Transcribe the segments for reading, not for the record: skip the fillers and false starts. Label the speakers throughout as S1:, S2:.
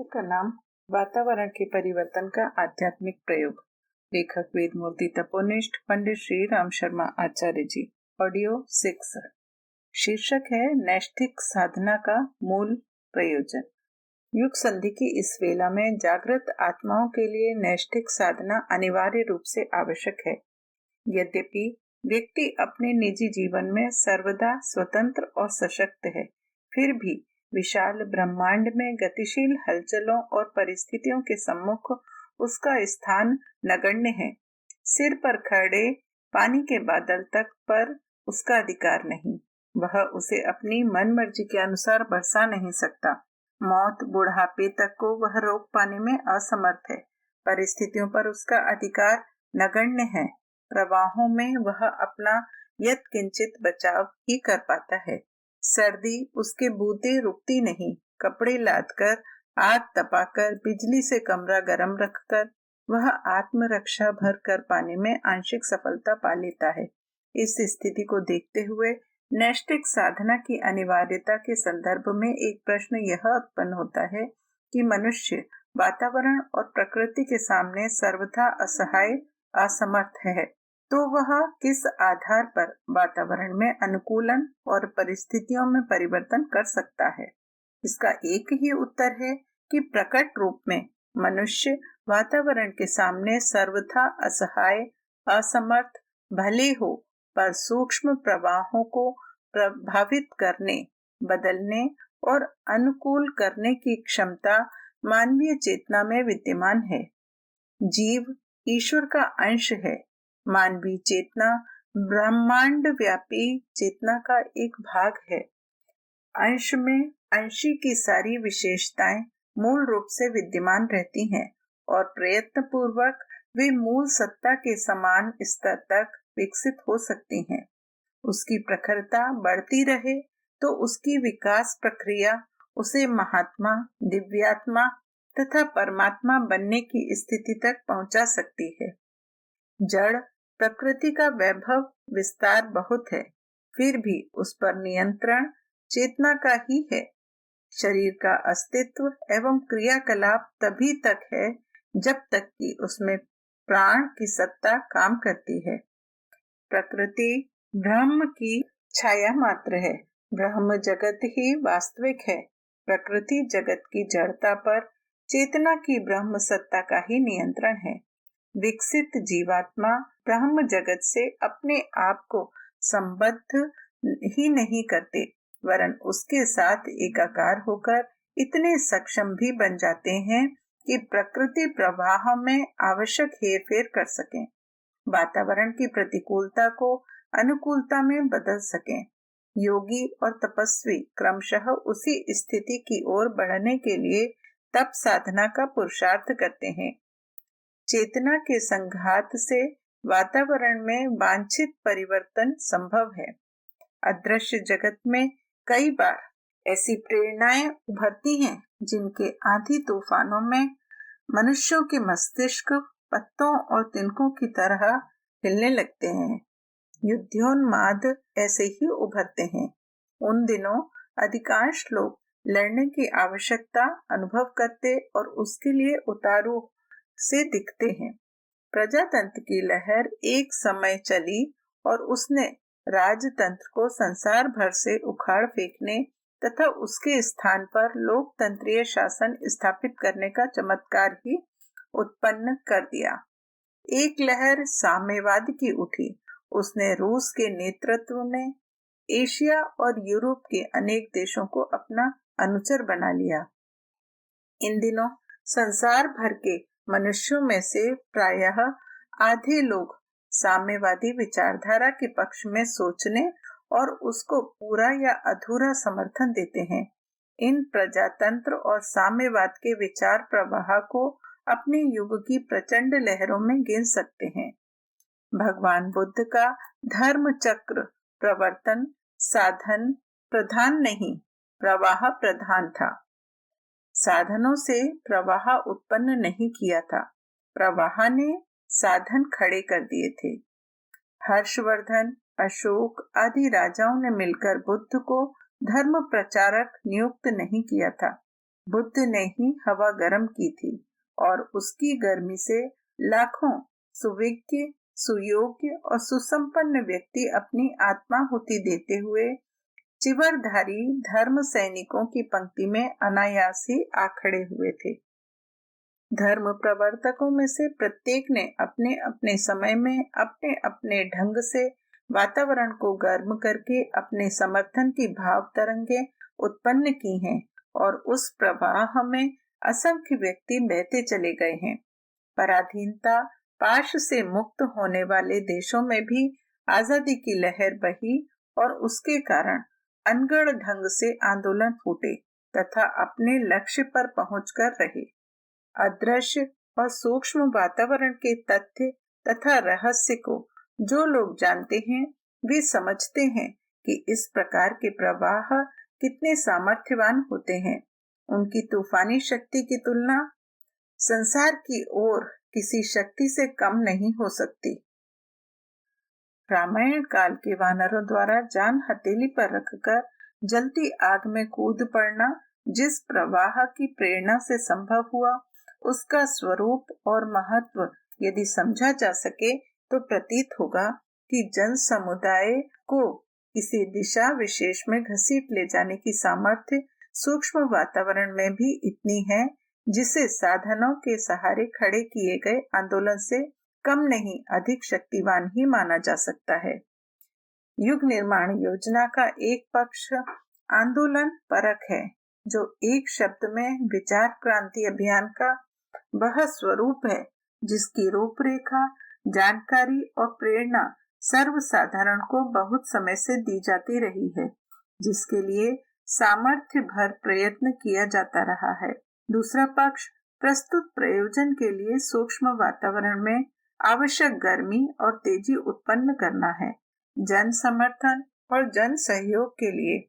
S1: का नाम वातावरण के परिवर्तन का आध्यात्मिक प्रयोग। लेखक वेदमूर्ति तपोनिष्ठ पंडित श्री राम शर्मा आचार्य जी। ऑडियो 6। शीर्षक है नैष्ठिक साधना का मूल प्रयोजन। युग संधि की इस वेला में जागृत आत्माओं के लिए नैष्ठिक साधना अनिवार्य रूप से आवश्यक है। यद्यपि व्यक्ति अपने निजी जीवन में सर्वदा स्वतंत्र और सशक्त है, फिर भी विशाल ब्रह्मांड में गतिशील हलचलों और परिस्थितियों के सम्मुख उसका स्थान नगण्य है। सिर पर खड़े पानी के बादल तक पर उसका अधिकार नहीं। वह उसे अपनी मन मर्जी के अनुसार बरसा नहीं सकता। मौत बुढ़ापे तक को वह रोक पाने में असमर्थ है। परिस्थितियों पर उसका अधिकार नगण्य है। प्रवाहों में वह अपना यत् किंचित बचाव ही कर पाता है। सर्दी उसके बूते रुकती नहीं। कपड़े लादकर, आग तपाकर, बिजली से कमरा गर्म रखकर वह आत्मरक्षा भर कर पाने में आंशिक सफलता पा लेता है। इस स्थिति को देखते हुए नैष्ठिक साधना की अनिवार्यता के संदर्भ में एक प्रश्न यह उत्पन्न होता है कि मनुष्य वातावरण और प्रकृति के सामने सर्वथा असहाय, असमर्थ है, तो वह किस आधार पर वातावरण में अनुकूलन और परिस्थितियों में परिवर्तन कर सकता है? इसका एक ही उत्तर है कि प्रकट रूप में मनुष्य वातावरण के सामने सर्वथा असहाय, असमर्थ भले हो, पर सूक्ष्म प्रवाहों को प्रभावित करने, बदलने और अनुकूल करने की क्षमता मानवीय चेतना में विद्यमान है। जीव ईश्वर का अंश है। मानवीय चेतना ब्रह्मांड व्यापी चेतना का एक भाग है। अंश में अंशी की सारी विशेषताएं मूल रूप से विद्यमान रहती हैं और प्रयत्न पूर्वक वे मूल सत्ता के समान स्तर तक विकसित हो सकती हैं। उसकी प्रखरता बढ़ती रहे तो उसकी विकास प्रक्रिया उसे महात्मा, दिव्यात्मा तथा परमात्मा बनने की स्थिति तक पहुंचा सकती है। जड़ प्रकृति का वैभव विस्तार बहुत है, फिर भी उस पर नियंत्रण चेतना का ही है। शरीर का अस्तित्व एवं क्रियाकलाप तभी तक है जब तक कि उसमें प्राण की सत्ता काम करती है। प्रकृति ब्रह्म की छाया मात्र है। ब्रह्म जगत ही वास्तविक है। प्रकृति जगत की जड़ता पर चेतना की ब्रह्म सत्ता का ही नियंत्रण है। विकसित जीवात्मा ब्रह्म जगत से अपने आप को संबद्ध ही नहीं करते, वरन उसके साथ एकाकार होकर इतने सक्षम भी बन जाते हैं कि प्रकृति प्रवाह में आवश्यक हेरफेर कर सकें, वातावरण की प्रतिकूलता को अनुकूलता में बदल सकें। योगी और तपस्वी क्रमशः उसी स्थिति की ओर बढ़ने के लिए तप साधना का पुरुषार्थ करते हैं। चेतना के संघात से वातावरण में वांछित परिवर्तन संभव है। अदृश्य जगत में कई बार ऐसी प्रेरणाएं उभरती हैं जिनके आंधी तूफानों में मनुष्यों के मस्तिष्क पत्तों और तिनकों की तरह हिलने लगते हैं। युद्धोन्माद ऐसे ही उभरते हैं। उन दिनों अधिकांश लोग लड़ने की आवश्यकता अनुभव करते और उसके लिए उतारू से दिखते हैं। प्रजातंत्र की लहर एक समय चली और उसने राजतंत्र को संसार भर से उखाड़ फेंकने तथा उसके स्थान पर लोकतंत्रीय शासन स्थापित करने का चमत्कार ही उत्पन्न कर दिया। एक लहर साम्यवाद की उठी। उसने रूस के नेतृत्व में एशिया और यूरोप के अनेक देशों को अपना अनुचर बना लिया। इन दिनों संसार भर के मनुष्यों में से प्रायः आधे लोग साम्यवादी विचारधारा के पक्ष में सोचने और उसको पूरा या अधूरा समर्थन देते हैं। इन प्रजातंत्र और साम्यवाद के विचार प्रवाह को अपने युग की प्रचंड लहरों में गिन सकते हैं। भगवान बुद्ध का धर्म चक्र प्रवर्तन साधन प्रधान नहीं, प्रवाह प्रधान था। साधनों से प्रवाह उत्पन्न नहीं किया था, प्रवाह ने साधन खड़े कर दिए थे। हर्षवर्धन, अशोक आदि राजाओं ने मिलकर बुद्ध को धर्म प्रचारक नियुक्त नहीं किया था। बुद्ध ने ही हवा गर्म की थी और उसकी गर्मी से लाखों सुविज्ञ, सुयोग्य और सुसंपन्न व्यक्ति अपनी आत्माहुति देते हुए चिवरधारी धर्म सैनिकों की पंक्ति में अनायास ही आ खड़े हुए थे। धर्म प्रवर्तकों में से प्रत्येक ने अपने अपने समय में अपने अपने ढंग से वातावरण को गर्म करके अपने समर्थन की भाव तरंगे उत्पन्न की हैं और उस प्रवाह में असंख्य व्यक्ति बहते चले गए हैं। पराधीनता पाश से मुक्त होने वाले देशों में भी आजादी की लहर बही और उसके कारण अनगढ़ ढंग से आंदोलन फूटे तथा अपने लक्ष्य पर पहुंचकर रहे। अदृश्य और सूक्ष्म वातावरण के तथ्य तथा रहस्य को जो लोग जानते हैं वे समझते हैं कि इस प्रकार के प्रवाह कितने सामर्थ्यवान होते हैं। उनकी तूफानी शक्ति की तुलना संसार की ओर किसी शक्ति से कम नहीं हो सकती। रामायण काल के वानरों द्वारा जान हथेली पर रखकर जलती आग में कूद पड़ना जिस प्रवाह की प्रेरणा से संभव हुआ, उसका स्वरूप और महत्व यदि समझा जा सके तो प्रतीत होगा कि जन समुदाय को किसी दिशा विशेष में घसीट ले जाने की सामर्थ्य सूक्ष्म वातावरण में भी इतनी है जिसे साधनों के सहारे खड़े किए गए आंदोलन से कम नहीं अधिक शक्तिवान ही माना जा सकता है। युग निर्माण योजना का एक पक्ष आंदोलन परक है, जो एक शब्द में विचार क्रांति अभियान का वह स्वरूप है जिसकी रूपरेखा, जानकारी और प्रेरणा सर्वसाधारण को बहुत समय से दी जाती रही है, जिसके लिए सामर्थ्य भर प्रयत्न किया जाता रहा है। दूसरा पक्ष प्रस्तुत प्रयोजन के लिए सूक्ष्म वातावरण में आवश्यक गर्मी और तेजी उत्पन्न करना है। जन समर्थन और जन सहयोग के लिए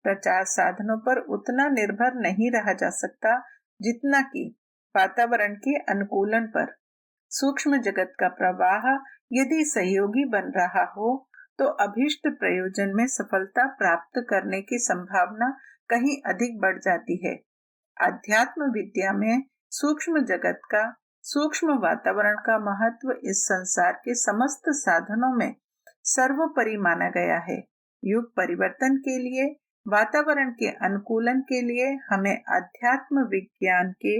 S1: प्रचार साधनों पर उतना निर्भर नहीं रहा जा सकता जितना कि वातावरण के अनुकूलन पर। सूक्ष्म जगत का प्रवाह यदि सहयोगी बन रहा हो तो अभीष्ट प्रयोजन में सफलता प्राप्त करने की संभावना कहीं अधिक बढ़ जाती है। अध्यात्म विद्या में सूक्ष्म जगत का, सूक्ष्म वातावरण का महत्व इस संसार के समस्त साधनों में सर्वोपरि माना गया है। युग परिवर्तन के लिए, वातावरण के अनुकूलन के लिए हमें अध्यात्म विज्ञान के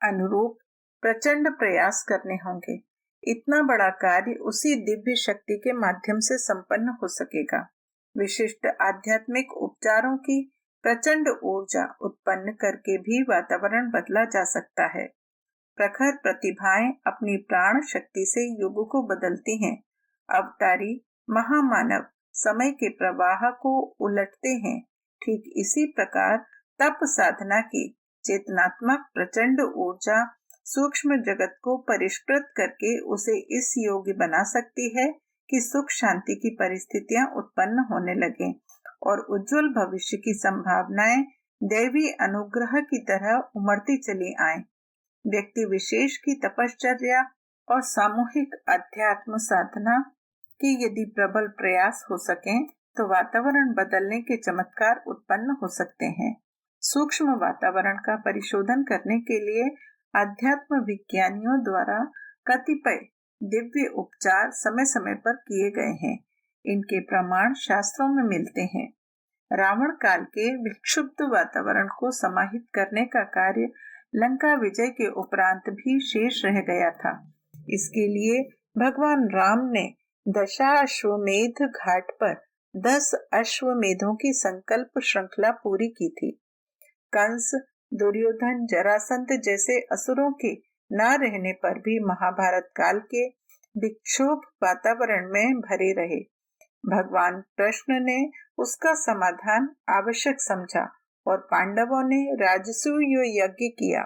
S1: अनुरूप प्रचंड प्रयास करने होंगे। इतना बड़ा कार्य उसी दिव्य शक्ति के माध्यम से संपन्न हो सकेगा। विशिष्ट आध्यात्मिक उपचारों की प्रचंड ऊर्जा उत्पन्न करके भी वातावरण बदला जा सकता है। प्रखर प्रतिभाएं अपनी प्राण शक्ति से युग को बदलती हैं। अवतारी महामानव समय के प्रवाह को उलटते हैं। ठीक इसी प्रकार तप साधना की चेतनात्मक प्रचंड ऊर्जा सूक्ष्म जगत को परिष्कृत करके उसे इस योग्य बना सकती है कि सुख शांति की परिस्थितियां उत्पन्न होने लगें और उज्जवल भविष्य की संभावनाएं दैवी अनुग्रह की तरह उमड़ती चली आएं। व्यक्ति विशेष की तपश्चर्या और सामूहिक अध्यात्म साधना के यदि प्रबल प्रयास हो सकें तो वातावरण बदलने के चमत्कार उत्पन्न हो सकते हैं। सूक्ष्म वातावरण का परिशोधन करने के लिए अध्यात्म विज्ञानियों द्वारा कतिपय दिव्य उपचार समय समय पर किए गए हैं। इनके प्रमाण शास्त्रों में मिलते हैं। रावण काल के विक्षुब्ध वातावरण को समाहित करने का कार्य लंका विजय के उपरांत भी शेष रह गया था। इसके लिए भगवान राम ने दशाश्वमेध घाट पर 10 अश्वमेधों की संकल्प श्रृंखला पूरी की थी। कंस, दुर्योधन, जरासंध जैसे असुरों के न रहने पर भी महाभारत काल के विक्षोभ वातावरण में भरे रहे। भगवान कृष्ण ने उसका समाधान आवश्यक समझा और पांडवों ने राजसूय यज्ञ किया।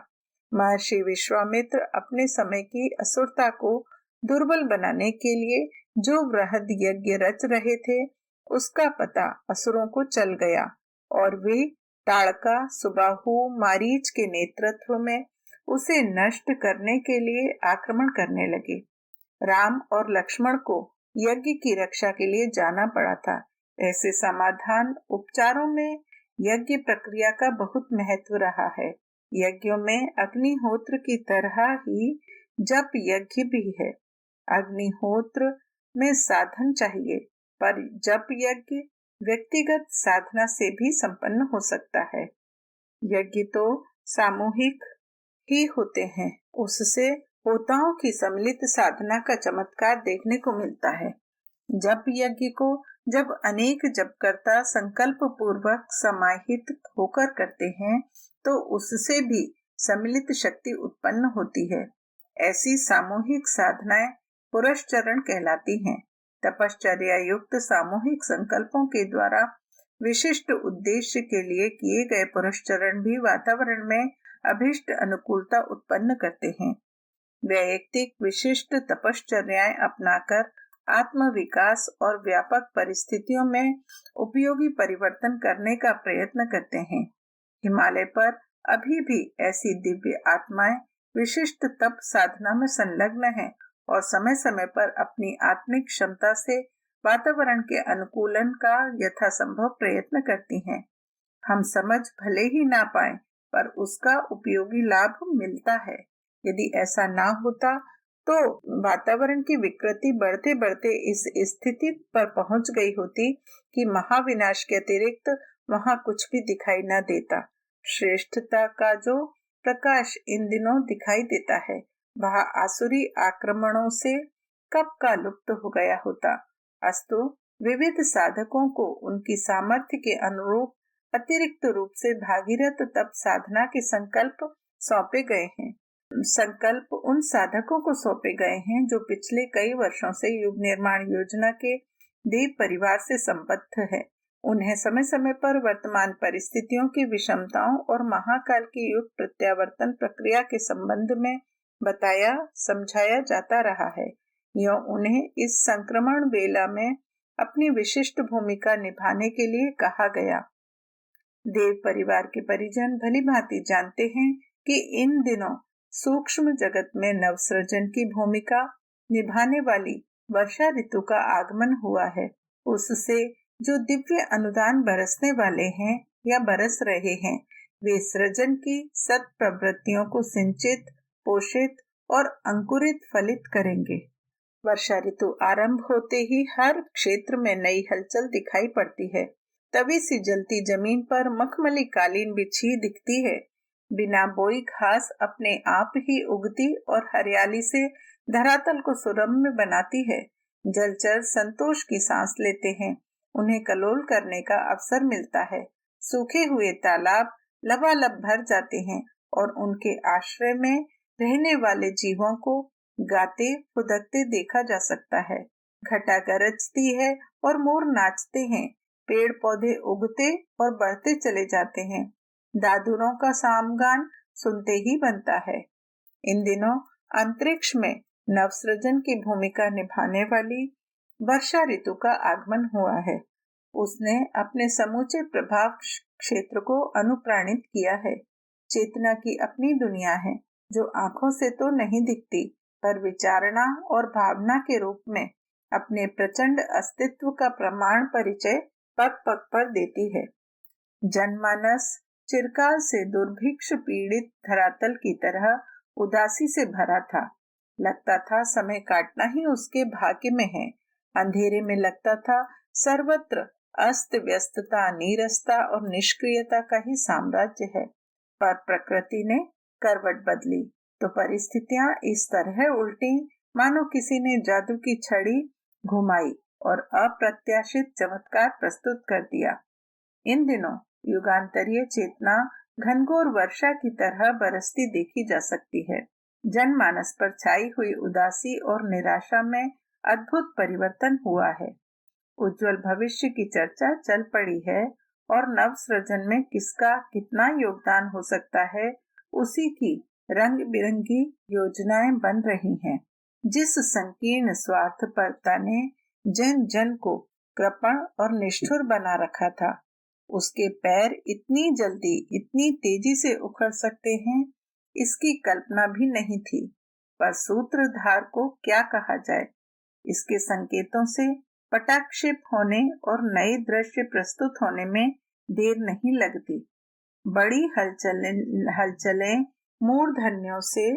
S1: महर्षि विश्वामित्र अपने समय की असुरता को दुर्बल बनाने के लिए जो वृहद यज्ञ रच रहे थे उसका पता असुरों को चल गया और वे ताड़का, सुबाहु, मारीच के नेतृत्व में उसे नष्ट करने के लिए आक्रमण करने लगे। राम और लक्ष्मण को यज्ञ की रक्षा के लिए जाना पड़ा था। ऐसे समाधान उपचारों में यज्ञ प्रक्रिया का बहुत महत्व रहा है। यज्ञों में अग्निहोत्र की तरह ही जप यज्ञ भी है। अग्निहोत्र में साधन चाहिए, पर जप यज्ञ व्यक्तिगत साधना से भी संपन्न हो सकता है। यज्ञ तो सामूहिक ही होते हैं, उससे होताओं की सम्मिलित साधना का चमत्कार देखने को मिलता है। जप यज्ञ को जब अनेक जपकर्ता संकल्प पूर्वक समाहित होकर करते हैं तो उससे भी सम्मिलित शक्ति उत्पन्न होती है। ऐसी सामूहिक साधनाएं पुरस्चरण कहलाती हैं। तपश्चर्या युक्त सामूहिक संकल्पों के द्वारा विशिष्ट उद्देश्य के लिए किए गए पुरस्चरण भी वातावरण में अभिष्ट अनुकूलता उत्पन्न करते हैं। वैयक्तिक विशिष्ट तपश्चर्याएं अपनाकर आत्म विकास और व्यापक परिस्थितियों में उपयोगी परिवर्तन करने का प्रयत्न करते हैं। हिमालय पर अभी भी ऐसी दिव्य आत्माएं विशिष्ट तप साधना में संलग्न हैं और समय समय पर अपनी आत्मिक क्षमता से वातावरण के अनुकूलन का यथासंभव प्रयत्न करती हैं। हम समझ भले ही ना पाए, पर उसका उपयोगी लाभ मिलता है। यदि ऐसा ना होता तो वातावरण की विकृति बढ़ते बढ़ते इस स्थिति पर पहुंच गई होती कि महाविनाश के अतिरिक्त वहां कुछ भी दिखाई न देता। श्रेष्ठता का जो प्रकाश इन दिनों दिखाई देता है, वह आसुरी आक्रमणों से कब का लुप्त हो गया होता। अस्तु विविध साधकों को उनकी सामर्थ्य के अनुरूप अतिरिक्त रूप से भागीरथ तप साधना के संकल्प सौंपे गए हैं। संकल्प उन साधकों को सौंपे गए हैं जो पिछले कई वर्षों से युग निर्माण योजना के देव परिवार से संबद्ध है। उन्हें समय समय पर वर्तमान परिस्थितियों की विषमताओं और महाकाल की युग प्रत्यावर्तन प्रक्रिया के संबंध में बताया समझाया जाता रहा है। यह उन्हें इस संक्रमण वेला में अपनी विशिष्ट भूमिका निभाने के लिए कहा गया। देव परिवार के परिजन भली भांति जानते हैं कि इन दिनों सूक्ष्म जगत में नवसृजन की भूमिका निभाने वाली वर्षा ऋतु का आगमन हुआ है। उससे जो दिव्य अनुदान बरसने वाले हैं या बरस रहे हैं, वे सृजन की सत प्रवृत्तियों को सिंचित, पोषित और अंकुरित फलित करेंगे। वर्षा ऋतु आरंभ होते ही हर क्षेत्र में नई हलचल दिखाई पड़ती है। तवी सी जलती जमीन पर मखमली कालीन बिछी दिखती है। बिना बोई घास अपने आप ही उगती और हरियाली से धरातल को सुरम्य बनाती है। जलचर संतोष की सांस लेते हैं, उन्हें कलोल करने का अवसर मिलता है। सूखे हुए तालाब लबालब भर जाते हैं और उनके आश्रय में रहने वाले जीवों को गाते फुदकते देखा जा सकता है। घटा गरजती है और मोर नाचते हैं। पेड़ पौधे उगते और बढ़ते चले जाते हैं। दादुरों का सामगान सुनते ही बनता है। इन दिनों अंतरिक्ष में नवसृजन की भूमिका निभाने वाली वर्षा ऋतु का आगमन हुआ है। उसने अपने समूचे प्रभाव क्षेत्र को अनुप्राणित किया है। चेतना की अपनी दुनिया है जो आंखों से तो नहीं दिखती, पर विचारणा और भावना के रूप में अपने प्रचंड अस्तित्व का प्रमाण परिचय पग पग पर देती है। जनमानस चिरकाल से दुर्भिक्ष पीड़ित धरातल की तरह उदासी से भरा था। लगता था समय काटना ही उसके भाग्य में है। अंधेरे में लगता था सर्वत्र अस्त व्यस्तता, नीरसता और निष्क्रियता का ही साम्राज्य है। पर प्रकृति ने करवट बदली तो परिस्थितियां इस तरह उल्टी मानो किसी ने जादू की छड़ी घुमाई और अप्रत्याशित चमत्कार प्रस्तुत कर दिया। इन दिनों युगांतरीय चेतना घनघोर वर्षा की तरह बरसती देखी जा सकती है। जनमानस पर छाई हुई उदासी और निराशा में अद्भुत परिवर्तन हुआ है। उज्जवल भविष्य की चर्चा चल पड़ी है और नव सृजन में किसका कितना योगदान हो सकता है, उसी की रंग बिरंगी योजनाएं बन रही हैं। जिस संकीर्ण स्वार्थपरता ने जन जन को कृपण और निष्ठुर बना रखा था, उसके पैर इतनी जल्दी इतनी तेजी से उखड़ सकते हैं, इसकी कल्पना भी नहीं थी। पर सूत्रधार को क्या कहा जाए, इसके संकेतों से पटाक्षेप होने और नए दृश्य प्रस्तुत होने में देर नहीं लगती। बड़ी हलचलें मूर्धन्यों से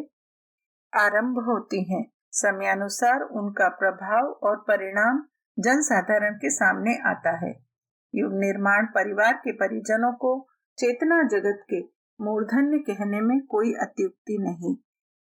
S1: आरंभ होती हैं। समयानुसार उनका प्रभाव और परिणाम जनसाधारण के सामने आता है। युग निर्माण परिवार के परिजनों को चेतना जगत के मूर्धन्य कहने में कोई अत्युक्ति नहीं।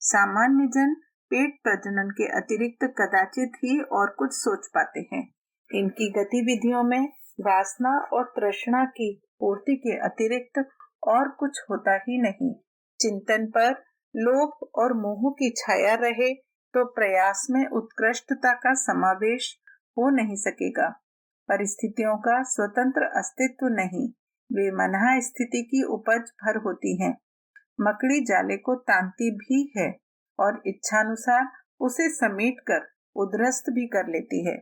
S1: सामान्य जन पेट प्रजनन के अतिरिक्त कदाचित ही और कुछ सोच पाते हैं। इनकी गतिविधियों में वासना और तृष्णा की पूर्ति के अतिरिक्त और कुछ होता ही नहीं। चिंतन पर लोभ और मोह की छाया रहे तो प्रयास में उत्कृष्टता का समावेश हो नहीं सकेगा। परिस्थितियों का स्वतंत्र अस्तित्व नहीं, वे मनहा स्थिति की उपज भर होती हैं। मकड़ी जाले को तानती भी है और इच्छानुसार उसे समेटकर उद्ध्वस्त भी कर लेती है।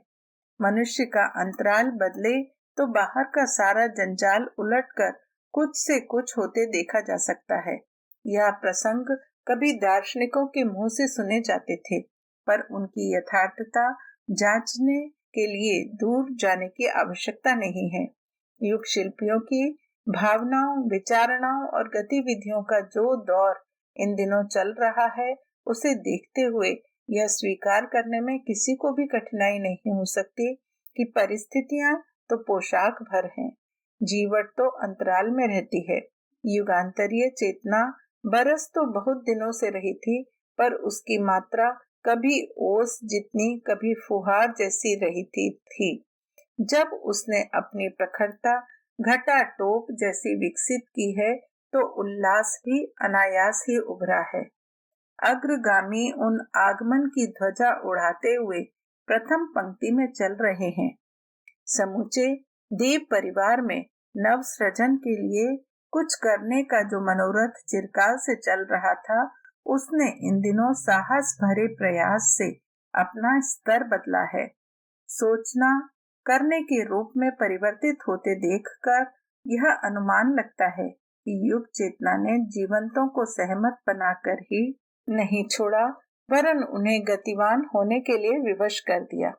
S1: मनुष्य का अंतराल बदले तो बाहर का सारा जंजाल उलटकर कुछ से कुछ होते देखा जा सकता है। यह प्रसंग कभी दार्शनिकों के मुंह से सुने जाते थे, पर उनकी यथार्थता जांचने के लिए दूर जाने की आवश्यकता नहीं है। युग शिल्पियों की भावनाओं, विचारणाओं और गतिविधियों का जो दौर इन दिनों चल रहा है, उसे देखते हुए यह स्वीकार करने में किसी को भी कठिनाई नहीं हो सकती कि परिस्थितियां तो पोशाक भर हैं, जीवट तो अंतराल में रहती है। युगांतरीय चेतना बरस तो बहुत दिनों से रही थी, पर उसकी मात्रा कभी ओस जितनी, कभी फुहार जैसी रही थी। जब उसने अपनी प्रखरता घटा टोप जैसी विकसित की है, तो उल्लास भी अनायास ही उभरा है। अग्रगामी उन आगमन की ध्वजा उड़ाते हुए प्रथम पंक्ति में चल रहे हैं। समूचे देव परिवार में नव सृजन के लिए कुछ करने का जो मनोरथ चिरकाल से चल रहा था, उसने इन दिनों साहस भरे प्रयास से अपना स्तर बदला है। सोचना करने के रूप में परिवर्तित होते देखकर यह अनुमान लगता है कि युग चेतना ने जीवंतों को सहमत बनाकर ही नहीं छोड़ा, वरन उन्हें गतिवान होने के लिए विवश कर दिया।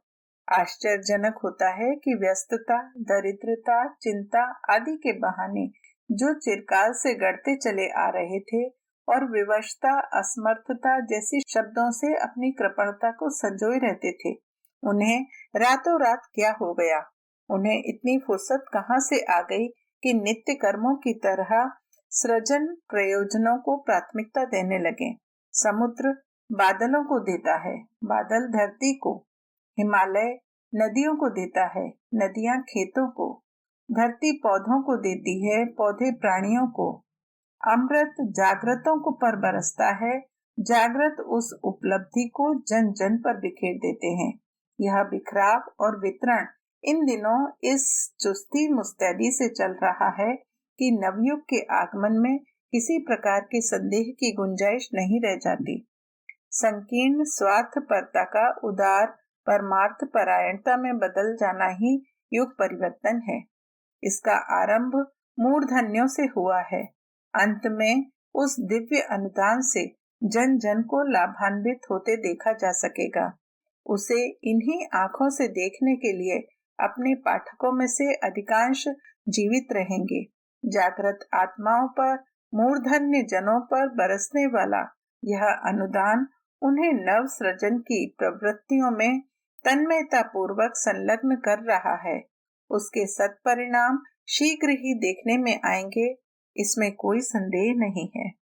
S1: आश्चर्यजनक होता है कि व्यस्तता, दरिद्रता, चिंता आदि के बहाने जो चिरकाल से गढ़ते चले आ रहे थे और विवशता, असमर्थता जैसी शब्दों से अपनी कृपणता को संजोए रहते थे, उन्हें रातों रात क्या हो गया? उन्हें इतनी फुर्सत कहाँ से आ गई कि नित्य कर्मों की तरह सृजन प्रयोजनों को प्राथमिकता देने लगे। समुद्र बादलों को देता है, बादल धरती को, हिमालय नदियों को देता है, नदियां खेतों को, धरती पौधों को देती है, पौधे प्राणियों को। अमृत जागृतों को पर बरसता है, जागृत उस उपलब्धि को जन जन पर बिखेर देते हैं। यह बिखराव और वितरण इन दिनों इस चुस्ती मुस्तैदी से चल रहा है कि नवयुग के आगमन में किसी प्रकार के संदेह की गुंजाइश नहीं रह जाती। संकीर्ण स्वार्थपरता का उदार परमार्थ परायणता में बदल जाना ही युग परिवर्तन है। इसका आरंभ मूर्धन्यों से हुआ है, अंत में उस दिव्य अनुदान से जन जन को लाभान्वित होते देखा जा सकेगा। उसे इन्हीं आंखों से देखने के लिए अपने पाठकों में से अधिकांश जीवित रहेंगे। जागृत आत्माओं पर, मूर्धन्य जनों पर बरसने वाला यह अनुदान उन्हें नव सृजन की प्रवृत्तियों में तन्मयता पूर्वक संलग्न कर रहा है। उसके सत्परिणाम शीघ्र ही देखने में आएंगे, इसमें कोई संदेह नहीं है।